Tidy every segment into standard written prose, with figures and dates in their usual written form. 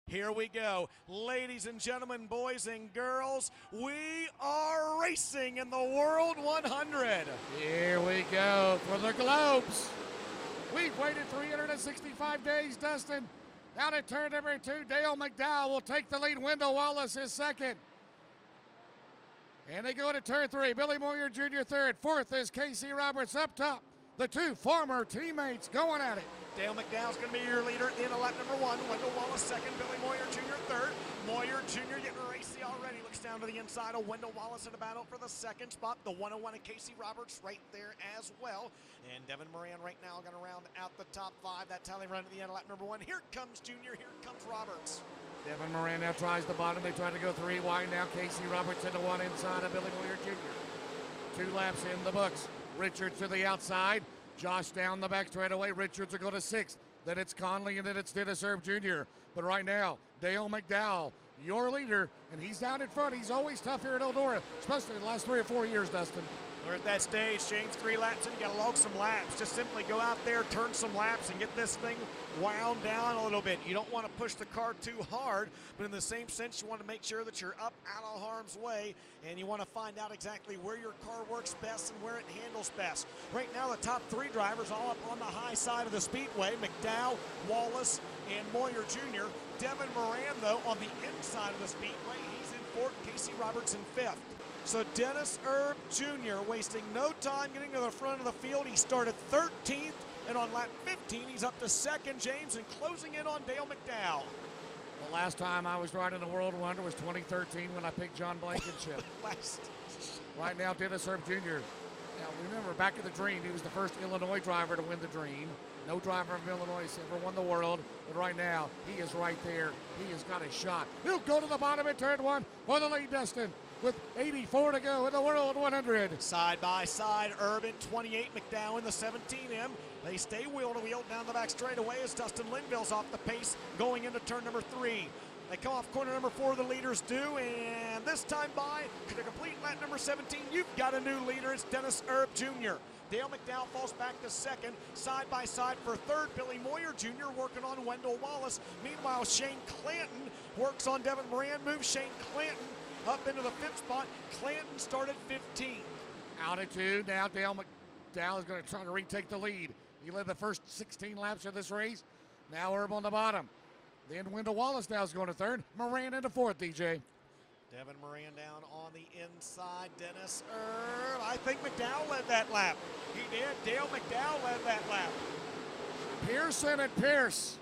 Here we go. Ladies and gentlemen, boys and girls, we are racing in the World 100. Here we go for the Globes. We've waited 365 days, Dustin. Out at turn number 2, Dale McDowell will take the lead. Wendell Wallace is second. And they go to turn 3. Billy Moyer Jr. third. Fourth is Casey Roberts up top. The two former teammates going at it. Dale McDowell's going to be your leader at the end of lap number 1. Wendell Wallace second. Billy Moyer Jr. third. Moyer Jr. getting racy already. Looks down to the inside of Wendell Wallace in a battle for the second spot. The 101 of Casey Roberts right there as well. And Devin Moran right now going to round out the top 5. That's how they run at the end of lap number 1. Here comes Jr. Here comes Roberts. Devin Moran now tries the bottom. They try to go 3 wide now. Casey Roberts into 1 inside of Billy Moyer Jr. 2 laps in the books. Richards to the outside. Josh down the back straightaway. Richards will go to 6th. Then it's Conley, and then it's Dennis Erb Jr. But right now, Dale McDowell, your leader, and he's down in front. He's always tough here at Eldora, especially in the last 3 or 4 years, Dustin. We're at that stage, James, 3 laps in, you got to log some laps. Just simply go out there, turn some laps, and get this thing wound down a little bit. You don't want to push the car too hard, but in the same sense, you want to make sure that you're up out of harm's way, and you want to find out exactly where your car works best and where it handles best. Right now, the top 3 drivers all up on the high side of the Speedway, McDowell, Wallace, and Moyer Jr. Devin Moran, though, on the inside of the Speedway, he's in 4th, Casey Roberts in 5th. So Dennis Erb Jr. wasting no time getting to the front of the field. He started 13th, and on lap 15, he's up to 2nd, James, and closing in on Dale McDowell. The last time I was riding the World Wonder was 2013 when I picked John Blankenship. Right now, Dennis Erb Jr. Now, remember, back at the Dream, he was the first Illinois driver to win the Dream. No driver from Illinois has ever won the world. But right now, he is right there. He has got a shot. He'll go to the bottom at turn 1 for the lead, Dustin, with 84 to go in the World 100. Side by side, Urban 28, McDowell in the 17M. They stay wheel to wheel down the back straightaway as Dustin Linville's off the pace going into turn number 3. They come off corner number 4, the leaders do, and this time by, to complete lap number 17, you've got a new leader. It's Dennis Erb Jr. Dale McDowell falls back to 2nd, side by side for 3rd. Billy Moyer Jr. working on Wendell Wallace. Meanwhile, Shane Clanton works on Devin Moran, moves Shane Clanton up into the 5th spot. Clanton started 15th. Altitude, now Dale McDowell is going to try to retake the lead. He led the first 16 laps of this race. Now Erb on the bottom. Then Wendell Wallace now is going to 3rd. Moran into 4th, DJ. Devin Moran down on the inside. Dennis Erb. I think McDowell led that lap. He did. Dale McDowell led that lap. Pearson and Pierce.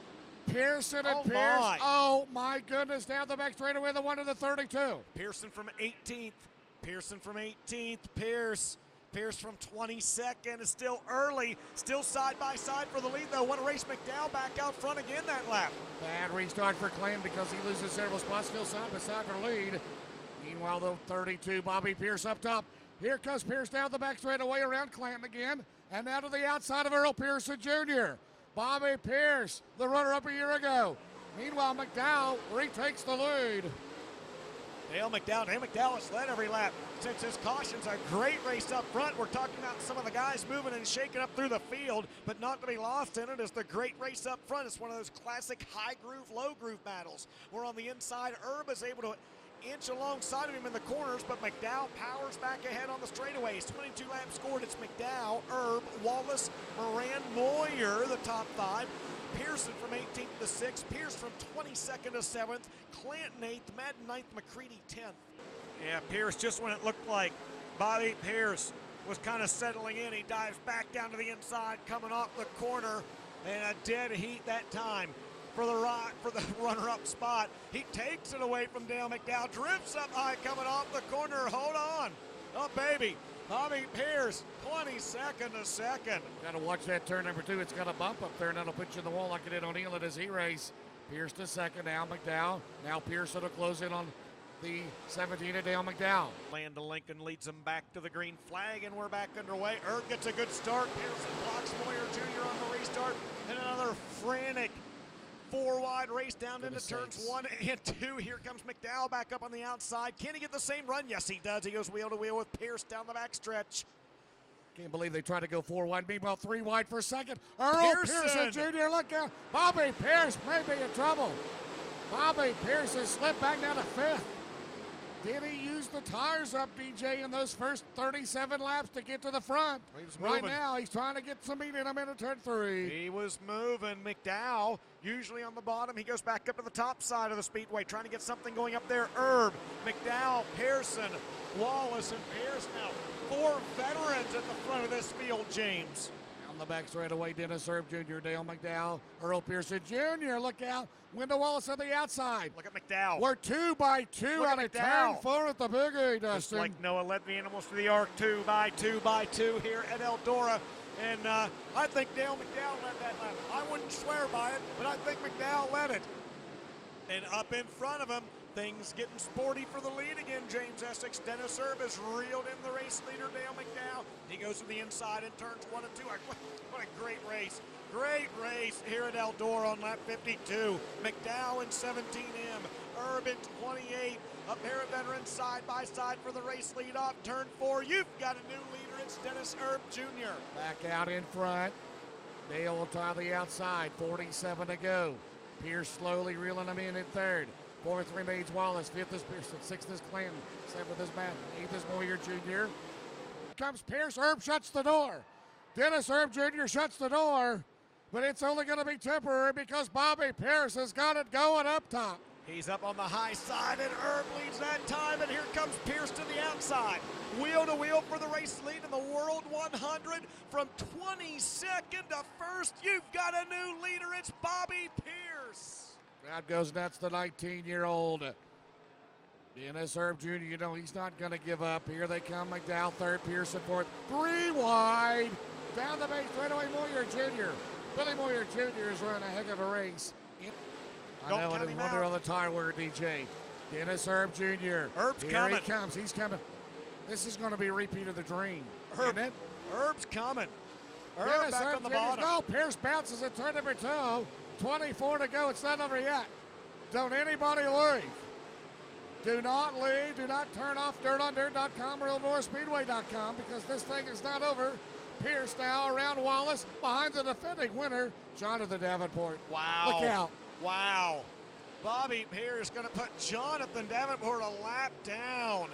Pearson and Pierce. My. Oh, my goodness. Down the back straightaway, the 1 to the 32. Pearson from 18th. Pearson from 18th. Pierce from 22nd. Is still early. Still side by side for the lead, though. Want to race McDowell back out front again that lap. Bad restart for Clem because he loses several spots. Still side by side for lead. Meanwhile, though, 32, Bobby Pierce up top. Here comes Pierce down the back straightaway around Clanton again. And now to the outside of Earl Pearson Jr. Bobby Pierce, the runner-up a year ago. Meanwhile, McDowell retakes the lead. Dale McDowell has led every lap since his cautions. A great race up front. We're talking about some of the guys moving and shaking up through the field, but not to be lost in it is the great race up front. It's one of those classic high groove, low groove battles. Where on the inside, Erb is able to inch alongside of him in the corners, but McDowell powers back ahead on the straightaways. 22 laps scored. It's McDowell, Erb, Wallace, Moran, Moyer, the top 5. Pearson from 18th to 6th, Pierce from 22nd to 7th, Clanton 8th, Madden 9th, McCready 10th. Yeah, Pierce, just when it looked like Bobby Pierce was kind of settling in, he dives back down to the inside, coming off the corner, and a dead heat that time for the runner-up spot. He takes it away from Dale McDowell, drifts up high, coming off the corner, hold on. Oh, baby. Bobby Pierce, 22nd to 2nd. Got to watch that turn number 2. It's got a bump up there, and that'll put you in the wall like it did on Elon as he raced. Pierce to 2nd, now McDowell. Now Pierce will close in on the 17 of Dale McDowell. Land to Lincoln leads him back to the green flag, and we're back underway. Erb gets a good start. Pearson blocks Moyer Jr. on the restart, and another frantic 4-wide race down into turns 1 and 2. Here comes McDowell back up on the outside. Can he get the same run? Yes, he does. He goes wheel to wheel with Pierce down the backstretch. Can't believe they tried to go 4 wide. Meanwhile, 3 wide for 2nd. Earl Pearson Jr. Look out. Bobby Pierce may be in trouble. Bobby Pierce has slipped back down to 5th. Did he use the tires up, DJ, in those first 37 laps to get to the front? Right now, he's trying to get some meat in him into turn 3. He was moving. McDowell, usually on the bottom. He goes back up to the top side of the speedway, trying to get something going up there. Erb, McDowell, Pearson, Wallace, and Pierce now. 4 veterans at the front of this field, James. On the back straightaway, Dennis Erb Jr., Dale McDowell, Earl Pearson Jr. Look out. Wendell Wallace on the outside. Look at McDowell. We're 2 by 2 out of turn 4 at the Big A, Dustin. Just like Noah led the animals to the arc, 2 by 2 by 2 here at Eldora. And I think Dale McDowell led that lap. I wouldn't swear by it, but I think McDowell led it. And up in front of him, things getting sporty for the lead again, James Essex. Dennis Erb has reeled in the race leader, Dale McDowell. He goes to the inside in turns 1 and 2. What a great race. Great race here at Eldora on lap 52. McDowell in 17M. Erb in 28. A pair of veterans side by side for the race lead off turn 4. You've got a new leader. It's Dennis Erb Jr. Back out in front. Dale will tie the outside. 47 to go. Pierce slowly reeling him in 3rd. 4th remains Wallace. 5th is Pearson. 6th is Clinton. 7th is Madden. 8th is Moyer Jr. Comes Pierce. Erb shuts the door. Dennis Erb Jr. shuts the door. But it's only going to be temporary because Bobby Pierce has got it going up top. He's up on the high side, and Erb leads that time, and here comes Pierce to the outside. Wheel to wheel for the race lead in the World 100 from 22nd to 1st. You've got a new leader. It's Bobby Pierce. Crowd goes nuts, the 19-year-old. Dennis Erb Jr., you know, he's not going to give up. Here they come. McDowell 3rd, Pearson 4th. 3 wide. Down the base straightaway, Moyer Jr. Billy Moyer Jr. is running a heck of a race. I know it is wonder on the tire wear, DJ. Dennis Erb Jr. Erb's Here coming. He comes. He's coming. This is going to be a repeat of the dream. Erb, isn't it? Erb's coming. Erb Dennis back Erb on the Jr. bottom. No, Pierce bounces at turn number 2. 24 to go. It's not over yet. Don't anybody leave. Do not leave. Do not turn off dirtondirt.com or EldoraSpeedway.com because this thing is not over. Pierce now around Wallace behind the defending winner, Jonathan Davenport. Wow. Look out. Wow. Bobby Pierce going to put Jonathan Davenport a lap down.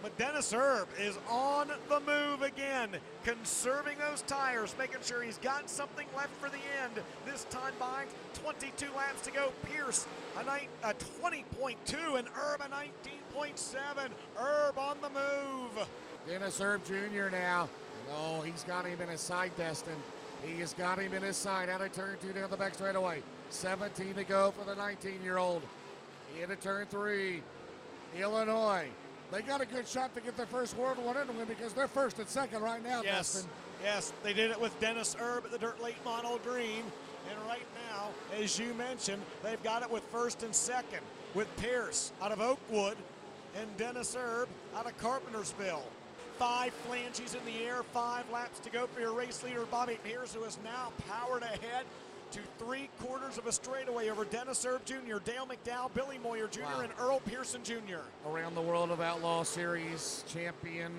But Dennis Erb is on the move again, conserving those tires, making sure he's got something left for the end. This time by 22 laps to go. Pierce a 20.2 and Erb a 19.7. Erb on the move. Dennis Erb Jr. now. Oh, he's got him in his sight, Destin. He has got him in his sight. Out of turn 2 down the back straightaway. 17 to go for the 19-year-old. Into turn 3. Illinois. They got a good shot to get their first World 100 win because they're 1st and 2nd right now, Yes. Destin. Yes, they did it with Dennis Erb at the Dirt Late Model Dream. And right now, as you mentioned, they've got it with 1st and 2nd with Pierce out of Oakwood and Dennis Erb out of Carpentersville. 5 flanges in the air, 5 laps to go for your race leader, Bobby Pierce, who is now powered ahead to 3/4 of a straightaway over Dennis Erb Jr., Dale McDowell, Billy Moyer Jr., Wow. and Earl Pearson Jr. Around the World of Outlaw Series champion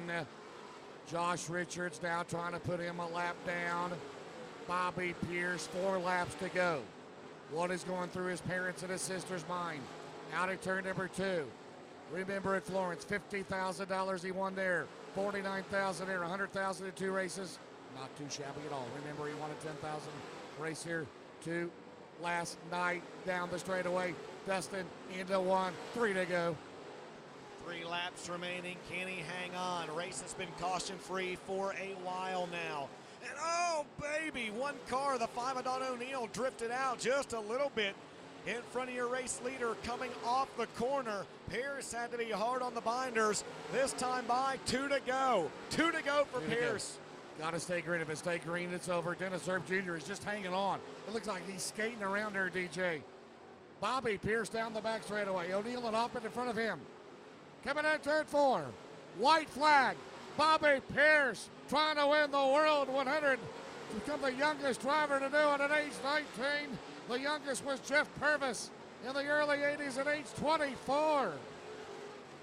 Josh Richards now trying to put him a lap down. Bobby Pierce, 4 laps to go. What is going through his parents and his sister's mind? Out of turn number 2. Remember at Florence, $50,000 he won there. 49,000 there, 100,000 in 2 races. Not too shabby at all. Remember he won a 10,000 race here 2 last night down the straightaway. Dustin into 1, 3 to go. 3 laps remaining. Can he hang on? Race has been caution-free for a while now. And oh, baby, one car, the 5 of Don O'Neill, drifted out just a little bit in front of your race leader coming off the corner. Pierce had to be hard on the binders. This time by 2 to go. 2 to go for Pierce. Got to stay green. If it stay green, it's over. Dennis Erb Jr. is just hanging on. It looks like he's skating around there, DJ. Bobby Pierce down the back straightaway. O'Neill and Hoppin in front of him. Coming in turn 4. White flag. Bobby Pierce trying to win the World 100. Become the youngest driver to do it at age 19. The youngest was Jeff Purvis in the early 80s at age 24.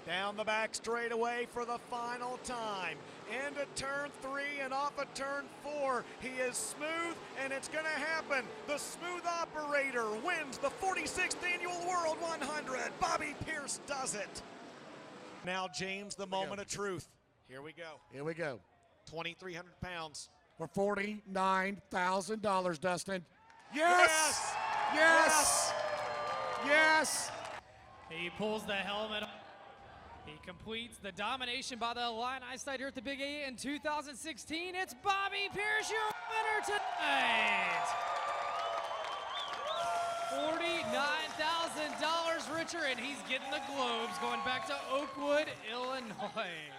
Down the back straightaway for the final time. into turn 3 and off of turn 4. He is smooth, and it's going to happen. The smooth operator wins the 46th Annual World 100. Bobby Pierce does it. Now, James, the moment of truth. Here we go. Here we go. 2,300 pounds. For $49,000, Dustin. Yes! Yes! Yes! He pulls the helmet up. He completes the domination by the Illini side here at the Big A in 2016. It's Bobby Pierce, your winner tonight. $49,000 richer, and he's getting the globes going back to Oakwood, Illinois.